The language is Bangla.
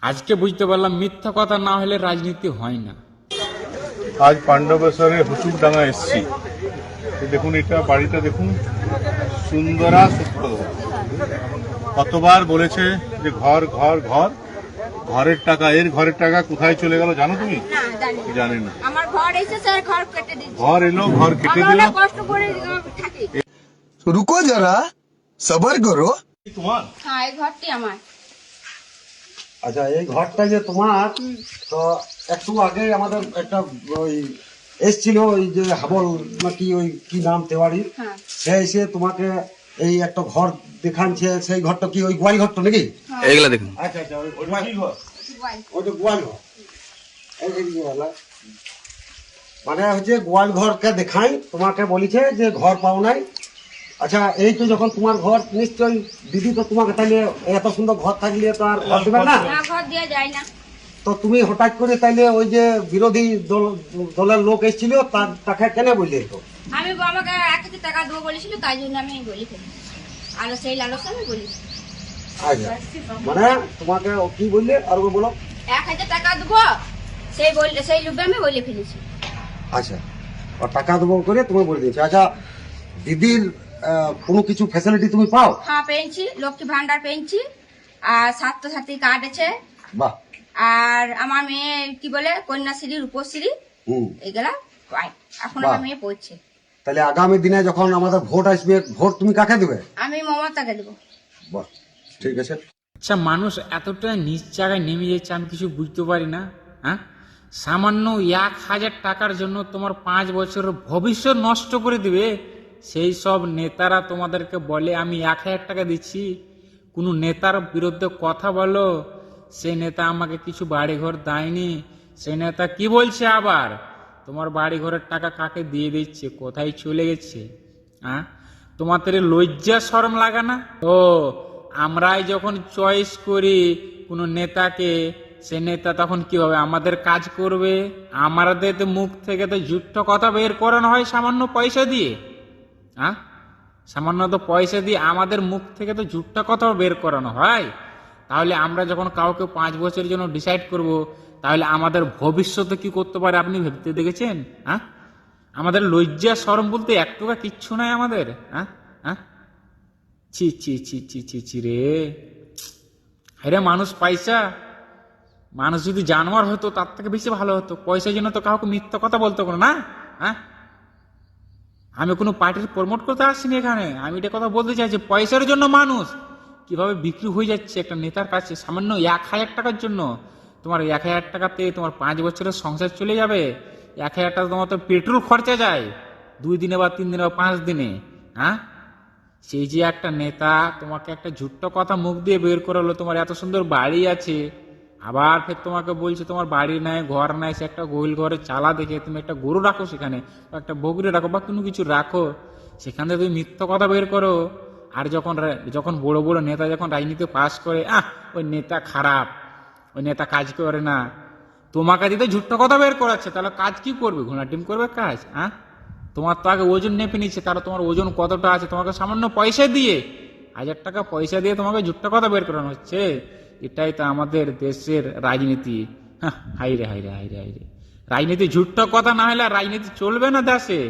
আজকে বুঝতে পারলাম মিথ্যা কথা না হলে রাজনীতি হয় না। আজ পাণ্ডবেশ্বরে হুচুকডাঙ্গা এসছি। দেখুন এটা বাড়িটা দেখুন, সুন্দরা সূত্রধর। কতবার বলেছে যে ঘর ঘর ঘর, ঘরের টাকা, এর ঘরের টাকা কোথায় চলে গেল জানো তুমি? জানি না। আমার ঘর এসে স্যার ঘর কেটে দিচ্ছে। ঘর এলো, ঘর কেটে দিল। আমরা কষ্ট করে থাকি। रुको जरा सबर करो। তোমার হ্যাঁ এই ঘরটি আমার। আচ্ছা, এই ঘরটা যে তোমার, তো একটু আগে আমাদের একটা ওই এসছিল ওই যে হাবল নাকি ওই কি নাম তেওয়ারির, হ্যাঁ সে এসে তোমাকে এই একটা ঘর দেখাচ্ছে। সেই ঘরটা কি ওই গোয়াল ঘরটা নাকি? এইগুলা দেখুন। আচ্ছা আচ্ছা, ওইটা কি ঘর? ওইটা গোয়াল ঘর। এই যে বলা, মানে হচ্ছে গোয়াল ঘরকে দেখাই, তোমাকে বলেছে যে ঘর পাও নাই। আচ্ছা, এই তো যখন তোমার ঘর, নিশ্চয়ই দিদি তো তোমাকে তাইলে এত সুন্দর ঘর থাকলে তো আর ঘর দেবে না। না ঘর দেওয়া যায় না। তো তুমি হঠাৎ করে তাইলে ওই যে বিরোধী দলের লোক এসেছিল, তাকে কেন বললে তো? আমি আমাকে 1,000 টাকা দেবো বলেছিল, তাই জন্য আমি বলি ফেলি। আর সেই লালসা আমি বলি। আচ্ছা, মানে তোমাকে ও কি বললে আর বলো? 1,000 টাকা দেবো, সেই লোভে আমি বলে ফেলেছি। আচ্ছা, আর টাকা দেবো করে তুমি বলে দিয়েছো। আচ্ছা, দিদির কোনো কিছু ফ্যাসিলিটি তুমি পাও? হ্যাঁ পেয়েছি, লক্ষ্মী ভান্ডার পেয়েছি, আর স্বাস্থ্যসাথী কার্ড আছে, বাহ। আর আমার মেয়ে কি বলে কন্যাশ্রী, রূপশ্রী, হুম। এগুলা পাই। এখন বাহ। আমার মেয়ে পড়ছে। তাহলে আগামী দিনে যখন আমাদের ভোট আসবে, ভোট তুমি কাকে দেবে? আমি মমতাকে দেবো। বাহ, ঠিক আছে। আচ্ছা, মানুষ এতটা নিচ জায়গায় নেমে যাচ্ছে আমি কিছু বুঝতে পারি না। হ্যাঁ, সামান্য 1,000 টাকার জন্য তোমার 5 বছরের ভবিষ্যৎ নষ্ট করে দিবে। সেই সব নেতারা তোমাদেরকে বলে আমি 1,000 টাকা দিচ্ছি। কোনো নেতার বিরুদ্ধে কথা বলো, সেই নেতা আমাকে কিছু বাড়িঘর দেয়নি। সেই নেতা কি বলছে আবার, তোমার বাড়ি ঘরের টাকা কাকে দিয়ে দিচ্ছে, কোথায় চলে গেছে? হ্যাঁ, তোমাদের লজ্জা শরম লাগে না? ও, আমরাই যখন চয়েস করি কোনো নেতাকে, সে নেতা তখন কি হবে, আমাদের কাজ করবে? আমাদের তো মুখ থেকে তো ঝুট্টো কথা বের করানো হয় সামান্য পয়সা দিয়ে। হ্যাঁ, সামান্য তো পয়সা দিয়ে আমাদের মুখ থেকে তো ঝুট্টা কথা বের করানো হয়। তাহলে আমরা যখন কাউকে 5 বছরের জন্য ডিসাইড করব, তাহলে আমাদের ভবিষ্যতে কি করতে পারে আপনি ভেবে দেখেছেন? হ্যাঁ, আমাদের লজ্জা শরম বলতে একটুকা কিচ্ছু নাই আমাদের। হ্যাঁ হ্যাঁ, ছি ছি ছি ছি ছি ছি রে। আরে মানুষ পয়সা, মানুষ যদি জানোয়ার হতো তার থেকে বেশি ভালো হতো। পয়সার জন্য তো কাউকে মিথ্যা কথা বলতে পারো না। হ্যাঁ, আমি কোনো পার্টির প্রমোট করতে আসিনি এখানে, আমি এটা কথা বলতে চাইছি পয়সার জন্য মানুষ কিভাবে বিক্রি হয়ে যাচ্ছে একটা নেতার কাছে সামান্য 1,000 টাকার জন্য। তোমার 1,000 টাকাতে তোমার 5 বছরের সংসার চলে যাবে। 1,000 টাকা তোমার তো পেট্রোল খরচা যায় 2 দিনে বা 3 দিনে বা 5 দিনে। হ্যাঁ, সেই যে একটা নেতা তোমাকে একটা ঝুট্টো কথা মুখ দিয়ে বের করালো, তোমার এত সুন্দর বাড়ি আছে, আবার ফের তোমাকে বলছে তোমার বাড়ি নাই, ঘর নাই, সে একটা গোল ঘরে চালা দেখে তুমি একটা গরু রাখো সেখানে, বা একটা বকরি রাখো, বা কোনো কিছু রাখো, সেখান থেকে তুমি মিথ্যা কথা বের করো। আর যখন বড় বড় নেতা যখন রাজনীতি পাস করে, ওই নেতা খারাপ, ওই নেতা কাজ করে না, তোমাকে দিতে ঝুট্টো কথা বের করাচ্ছে, তাহলে কাজ কি করবে? ঘোড়া টিম করবে কাজ? তোমার তো আগে ওজন নেপে নিচ্ছে, তারা তোমার ওজন কতটা আছে তোমাকে সামান্য পয়সা দিয়ে, 1,000 টাকা পয়সা দিয়ে তোমাকে ঝুট্টা কথা বের করানো হচ্ছে। এটাই তো আমাদের দেশের রাজনীতি। হাইরে হাইরে হাইরে হাইরে, রাজনীতি ঝুট্টা কথা না হলে রাজনীতি চলবে না দেশে।